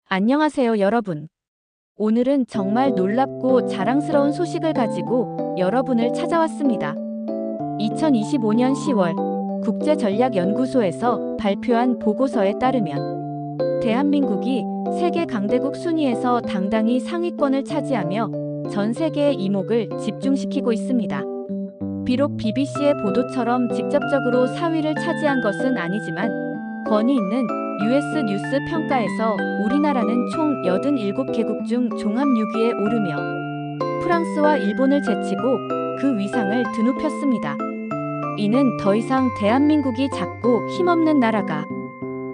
안녕하세요, 여러분. 오늘은 정말 놀랍고 자랑스러운 소식을 가지고 여러분을 찾아왔습니다. 2025년 10월 국제전략연구소에서 발표한 보고서에 따르면 대한민국이 세계 강대국 순위에서 당당히 상위권을 차지하며 전 세계의 이목을 집중시키고 있습니다. 비록 BBC의 보도처럼 직접적으로 4위를 차지한 것은 아니지만 권위 있는 US 뉴스 평가에서 우리나라는 총 87개국 중 종합 6위에 오르며 프랑스와 일본을 제치고 그 위상을 드높였습니다. 이는 더 이상 대한민국이 작고 힘없는 나라가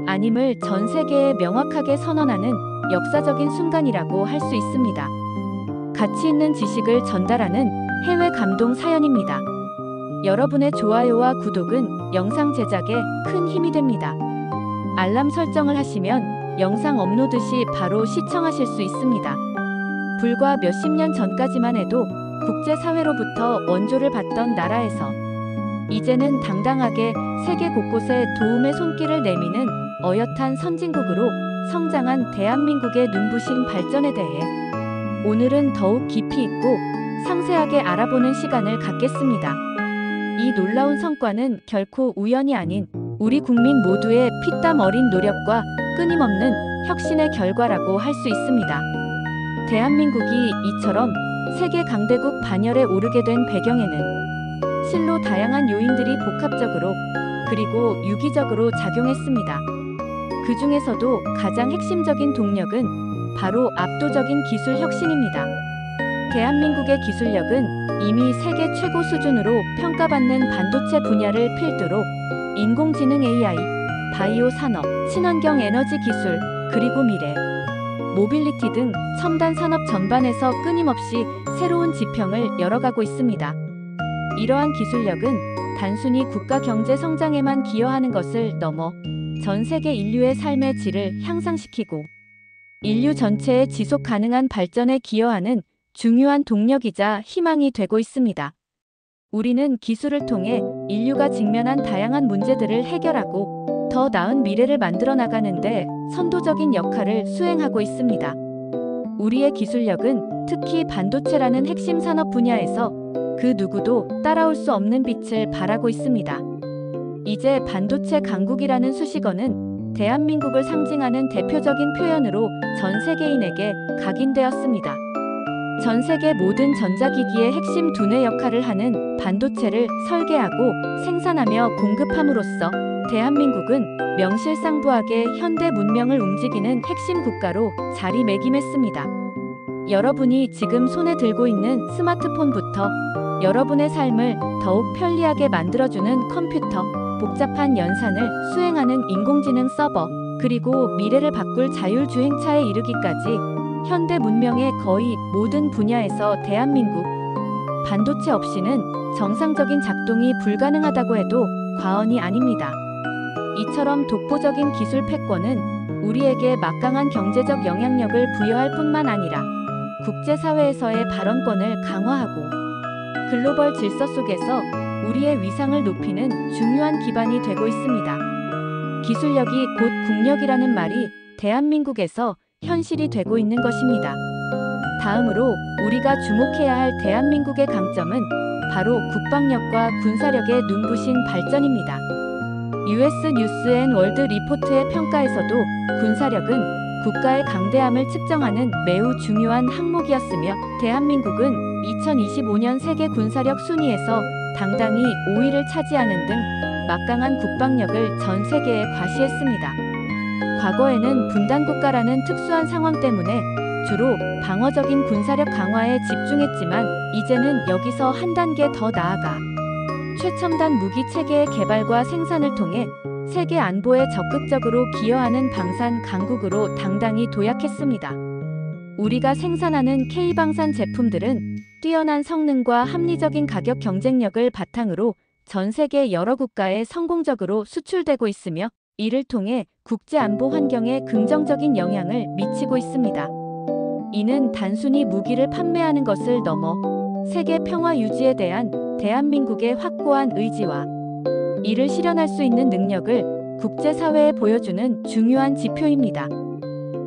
아님을 전 세계에 명확하게 선언하는 역사적인 순간이라고 할 수 있습니다. 가치 있는 지식을 전달하는 해외 감동 사연입니다. 여러분의 좋아요와 구독은 영상 제작에 큰 힘이 됩니다. 알람 설정을 하시면 영상 업로드 시 바로 시청하실 수 있습니다. 불과 몇십 년 전까지만 해도 국제사회로부터 원조를 받던 나라에서 이제는 당당하게 세계 곳곳에 도움의 손길을 내미는 어엿한 선진국으로 성장한 대한민국의 눈부신 발전에 대해 오늘은 더욱 깊이 있고 상세하게 알아보는 시간을 갖겠습니다. 이 놀라운 성과는 결코 우연이 아닌 우리 국민 모두의 피땀 어린 노력과 끊임없는 혁신의 결과라고 할 수 있습니다. 대한민국이 이처럼 세계 강대국 반열에 오르게 된 배경에는 실로 다양한 요인들이 복합적으로 그리고 유기적으로 작용했습니다. 그 중에서도 가장 핵심적인 동력은 바로 압도적인 기술 혁신입니다. 대한민국의 기술력은 이미 세계 최고 수준으로 평가받는 반도체 분야를 필두로 인공지능 AI, 바이오 산업, 친환경 에너지 기술, 그리고 미래, 모빌리티 등 첨단 산업 전반에서 끊임없이 새로운 지평을 열어가고 있습니다. 이러한 기술력은 단순히 국가 경제 성장에만 기여하는 것을 넘어 전 세계 인류의 삶의 질을 향상시키고 인류 전체의 지속 가능한 발전에 기여하는 중요한 동력이자 희망이 되고 있습니다. 우리는 기술을 통해 인류가 직면한 다양한 문제들을 해결하고 더 나은 미래를 만들어 나가는데 선도적인 역할을 수행하고 있습니다. 우리의 기술력은 특히 반도체라는 핵심 산업 분야에서 그 누구도 따라올 수 없는 빛을 발하고 있습니다. 이제 반도체 강국이라는 수식어는 대한민국을 상징하는 대표적인 표현으로 전 세계인에게 각인되었습니다. 전 세계 모든 전자기기의 핵심 두뇌 역할을 하는 반도체를 설계하고 생산하며 공급함으로써 대한민국은 명실상부하게 현대 문명을 움직이는 핵심 국가로 자리매김했습니다. 여러분이 지금 손에 들고 있는 스마트폰부터 여러분의 삶을 더욱 편리하게 만들어주는 컴퓨터, 복잡한 연산을 수행하는 인공지능 서버, 그리고 미래를 바꿀 자율주행차에 이르기까지 현대 문명의 거의 모든 분야에서 대한민국 반도체 없이는 정상적인 작동이 불가능하다고 해도 과언이 아닙니다. 이처럼 독보적인 기술 패권은 우리에게 막강한 경제적 영향력을 부여할 뿐만 아니라 국제사회에서의 발언권을 강화하고 글로벌 질서 속에서 우리의 위상을 높이는 중요한 기반이 되고 있습니다. 기술력이 곧 국력이라는 말이 대한민국에서 현실이 되고 있는 것입니다. 다음으로 우리가 주목해야 할 대한민국의 강점은 바로 국방력과 군사력의 눈부신 발전입니다. US 뉴스 앤 월드 리포트의 평가에서도 군사력은 국가의 강대함을 측정하는 매우 중요한 항목이었으며 대한민국은 2025년 세계 군사력 순위에서 당당히 5위를 차지하는 등 막강한 국방력을 전 세계에 과시했습니다. 과거에는 분단국가라는 특수한 상황 때문에 주로 방어적인 군사력 강화에 집중했지만 이제는 여기서 한 단계 더 나아가 최첨단 무기 체계의 개발과 생산을 통해 세계 안보에 적극적으로 기여하는 방산 강국으로 당당히 도약했습니다. 우리가 생산하는 K방산 제품들은 뛰어난 성능과 합리적인 가격 경쟁력을 바탕으로 전 세계 여러 국가에 성공적으로 수출되고 있으며 이를 통해 국제 안보 환경에 긍정적인 영향을 미치고 있습니다. 이는 단순히 무기를 판매하는 것을 넘어 세계 평화 유지에 대한 대한민국의 확고한 의지와 이를 실현할 수 있는 능력을 국제사회에 보여주는 중요한 지표입니다.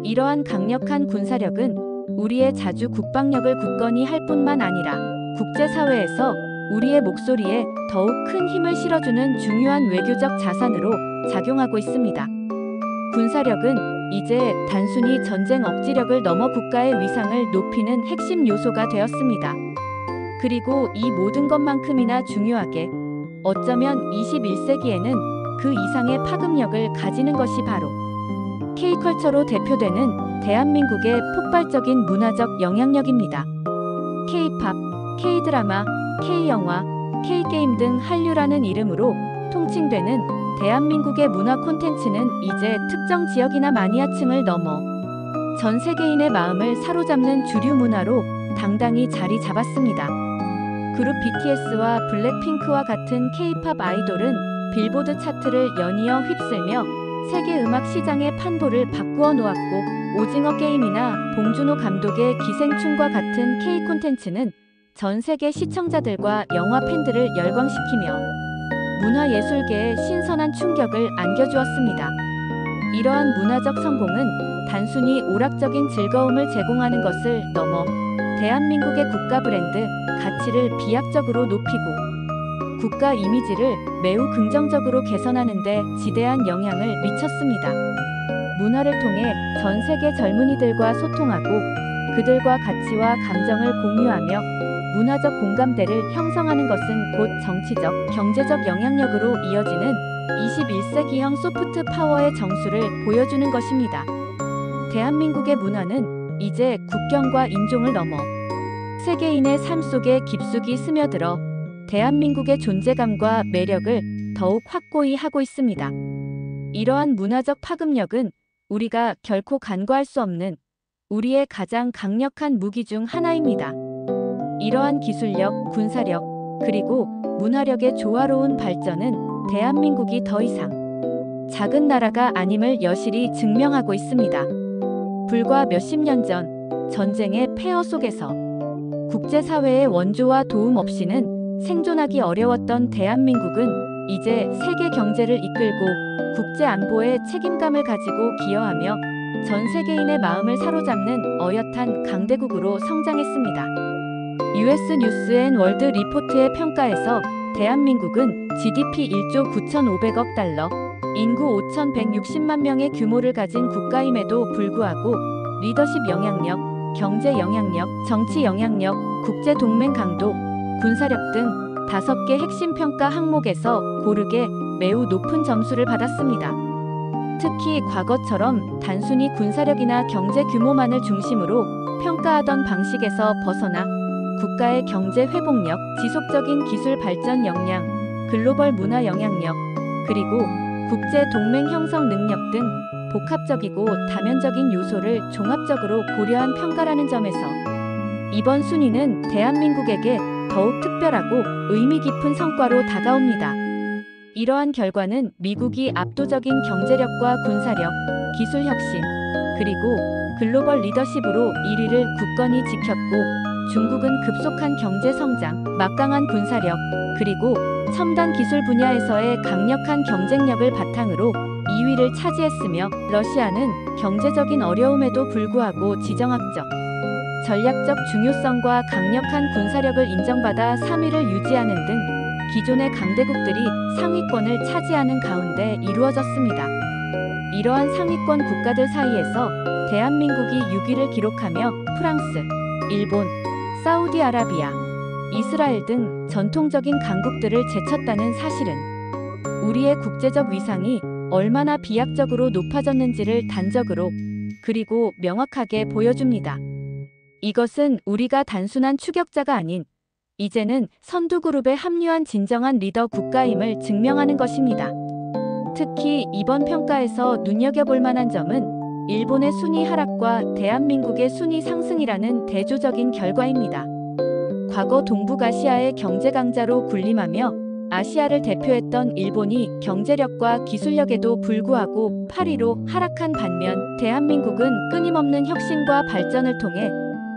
이러한 강력한 군사력은 우리의 자주 국방력을 굳건히 할 뿐만 아니라 국제사회에서 우리의 목소리에 더욱 큰 힘을 실어주는 중요한 외교적 자산으로 작용하고 있습니다. 군사력은 이제 단순히 전쟁 억지력을 넘어 국가의 위상을 높이는 핵심 요소가 되었습니다. 그리고 이 모든 것만큼이나 중요하게 어쩌면 21세기에는 그 이상의 파급력을 가지는 것이 바로 K컬처로 대표되는 대한민국의 폭발적인 문화적 영향력입니다. K팝, K드라마, K영화, K게임 등 한류라는 이름으로 통칭되는 대한민국의 문화 콘텐츠는 이제 특정 지역이나 마니아층을 넘어 전 세계인의 마음을 사로잡는 주류 문화로 당당히 자리 잡았습니다. 그룹 BTS와 블랙핑크와 같은 K-팝 아이돌은 빌보드 차트를 연이어 휩쓸며 세계 음악 시장의 판도를 바꾸어 놓았고, 오징어 게임이나 봉준호 감독의 기생충과 같은 K 콘텐츠는 전 세계 시청자들과 영화 팬들을 열광시키며 문화예술계에 신선한 충격을 안겨주었습니다. 이러한 문화적 성공은 단순히 오락적인 즐거움을 제공하는 것을 넘어 대한민국의 국가 브랜드 가치를 비약적으로 높이고 국가 이미지를 매우 긍정적으로 개선하는 데 지대한 영향을 미쳤습니다. 문화를 통해 전 세계 젊은이들과 소통하고 그들과 가치와 감정을 공유하며 문화적 공감대를 형성하는 것은 곧 정치적, 경제적 영향력으로 이어지는 21세기형 소프트 파워의 정수를 보여주는 것입니다. 대한민국의 문화는 이제 국경과 인종을 넘어 세계인의 삶 속에 깊숙이 스며들어 대한민국의 존재감과 매력을 더욱 확고히 하고 있습니다. 이러한 문화적 파급력은 우리가 결코 간과할 수 없는 우리의 가장 강력한 무기 중 하나입니다. 이러한 기술력, 군사력, 그리고 문화력의 조화로운 발전은 대한민국이 더 이상 작은 나라가 아님을 여실히 증명하고 있습니다. 불과 몇십 년 전 전쟁의 폐허 속에서 국제사회의 원조와 도움 없이는 생존하기 어려웠던 대한민국은 이제 세계 경제를 이끌고 국제 안보에 책임감을 가지고 기여하며 전 세계인의 마음을 사로잡는 어엿한 강대국으로 성장했습니다. US 뉴스 앤 월드 리포트의 평가에서 대한민국은 GDP 1조 9,500억 달러, 인구 5,160만 명의 규모를 가진 국가임에도 불구하고 리더십 영향력, 경제 영향력, 정치 영향력, 국제 동맹 강도, 군사력 등 5개 핵심 평가 항목에서 고르게 매우 높은 점수를 받았습니다. 특히 과거처럼 단순히 군사력이나 경제 규모만을 중심으로 평가하던 방식에서 벗어나 국가의 경제 회복력, 지속적인 기술 발전 역량, 글로벌 문화 영향력, 그리고 국제 동맹 형성 능력 등 복합적이고 다면적인 요소를 종합적으로 고려한 평가라는 점에서 이번 순위는 대한민국에게 더욱 특별하고 의미 깊은 성과로 다가옵니다. 이러한 결과는 미국이 압도적인 경제력과 군사력, 기술 혁신, 그리고 글로벌 리더십으로 1위를 굳건히 지켰고, 중국은 급속한 경제 성장, 막강한 군사력, 그리고 첨단 기술 분야에서의 강력한 경쟁력을 바탕으로 2위를 차지했으며, 러시아는 경제적인 어려움에도 불구하고 지정학적, 전략적 중요성과 강력한 군사력을 인정받아 3위를 유지하는 등 기존의 강대국들이 상위권을 차지하는 가운데 이루어졌습니다. 이러한 상위권 국가들 사이에서 대한민국이 6위를 기록하며 프랑스, 일본, 사우디아라비아, 이스라엘 등 전통적인 강국들을 제쳤다는 사실은 우리의 국제적 위상이 얼마나 비약적으로 높아졌는지를 단적으로 그리고 명확하게 보여줍니다. 이것은 우리가 단순한 추격자가 아닌 이제는 선두그룹에 합류한 진정한 리더 국가임을 증명하는 것입니다. 특히 이번 평가에서 눈여겨볼 만한 점은 일본의 순위 하락과 대한민국의 순위 상승이라는 대조적인 결과입니다. 과거 동북아시아의 경제 강자로 군림하며 아시아를 대표했던 일본이 경제력과 기술력에도 불구하고 8위로 하락한 반면 대한민국은 끊임없는 혁신과 발전을 통해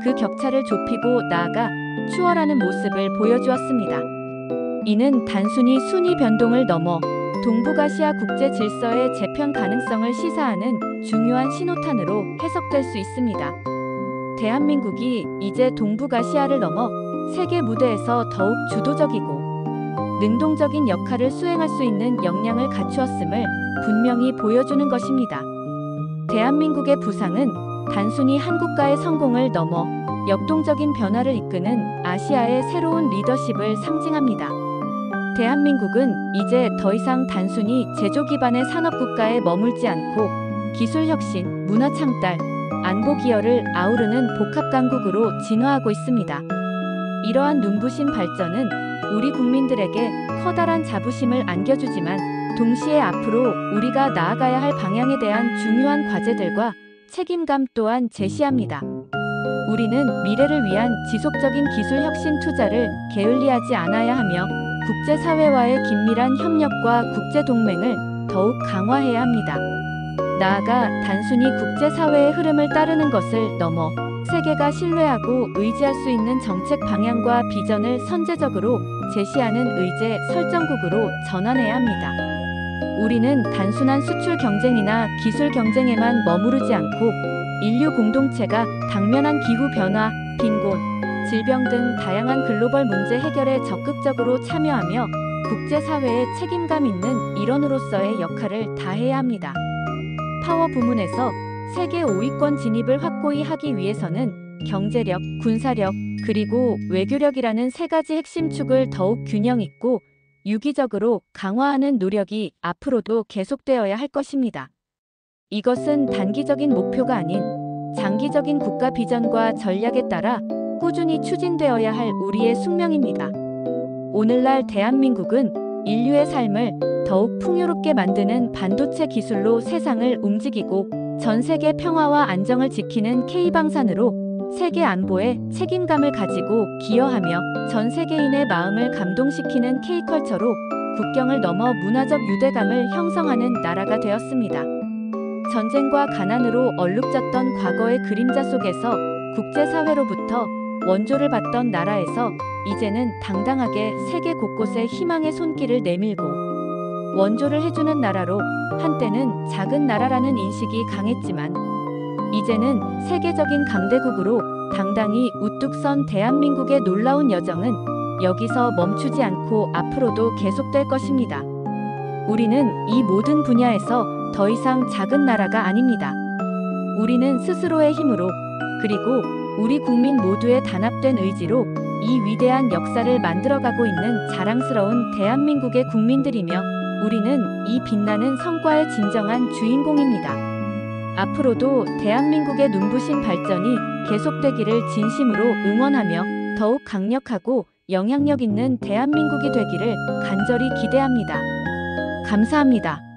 그 격차를 좁히고 나아가 추월하는 모습을 보여주었습니다. 이는 단순히 순위 변동을 넘어 동북아시아 국제 질서의 재편 가능성을 시사하는 중요한 신호탄으로 해석될 수 있습니다. 대한민국이 이제 동북아시아를 넘어 세계 무대에서 더욱 주도적이고 능동적인 역할을 수행할 수 있는 역량을 갖추었음을 분명히 보여주는 것입니다. 대한민국의 부상은 단순히 한 국가의 성공을 넘어 역동적인 변화를 이끄는 아시아의 새로운 리더십을 상징합니다. 대한민국은 이제 더 이상 단순히 제조 기반의 산업국가에 머물지 않고 기술혁신, 문화창달, 안보 기여를 아우르는 복합강국으로 진화하고 있습니다. 이러한 눈부신 발전은 우리 국민들에게 커다란 자부심을 안겨주지만 동시에 앞으로 우리가 나아가야 할 방향에 대한 중요한 과제들과 책임감 또한 제시합니다. 우리는 미래를 위한 지속적인 기술혁신 투자를 게을리하지 않아야 하며 국제사회와의 긴밀한 협력과 국제동맹을 더욱 강화해야 합니다. 나아가 단순히 국제사회의 흐름을 따르는 것을 넘어 세계가 신뢰하고 의지할 수 있는 정책 방향과 비전을 선제적으로 제시하는 의제 설정국으로 전환해야 합니다. 우리는 단순한 수출 경쟁이나 기술 경쟁에만 머무르지 않고 인류 공동체가 당면한 기후 변화, 빈곤, 질병 등 다양한 글로벌 문제 해결에 적극적으로 참여하며 국제사회에 책임감 있는 일원으로서의 역할을 다해야 합니다. 파워 부문에서 세계 5위권 진입을 확고히 하기 위해서는 경제력, 군사력, 그리고 외교력이라는 세 가지 핵심 축을 더욱 균형 있고 유기적으로 강화하는 노력이 앞으로도 계속되어야 할 것입니다. 이것은 단기적인 목표가 아닌 장기적인 국가 비전과 전략에 따라 꾸준히 추진되어야 할 우리의 숙명입니다. 오늘날 대한민국은 인류의 삶을 더욱 풍요롭게 만드는 반도체 기술로 세상을 움직이고 전 세계 평화와 안정을 지키는 K방산으로 세계 안보에 책임감을 가지고 기여하며 전 세계인의 마음을 감동시키는 K컬처로 국경을 넘어 문화적 유대감을 형성하는 나라가 되었습니다. 전쟁과 가난으로 얼룩졌던 과거의 그림자 속에서 국제사회로부터 원조를 받던 나라에서 이제는 당당하게 세계 곳곳에 희망의 손길을 내밀고 원조를 해주는 나라로 한때는 작은 나라라는 인식이 강했지만 이제는 세계적인 강대국으로 당당히 우뚝 선 대한민국의 놀라운 여정은 여기서 멈추지 않고 앞으로도 계속될 것입니다. 우리는 이 모든 분야에서 더 이상 작은 나라가 아닙니다. 우리는 스스로의 힘으로 그리고 우리 국민 모두의 단합된 의지로 이 위대한 역사를 만들어가고 있는 자랑스러운 대한민국의 국민들이며 우리는 이 빛나는 성과의 진정한 주인공입니다. 앞으로도 대한민국의 눈부신 발전이 계속되기를 진심으로 응원하며 더욱 강력하고 영향력 있는 대한민국이 되기를 간절히 기대합니다. 감사합니다.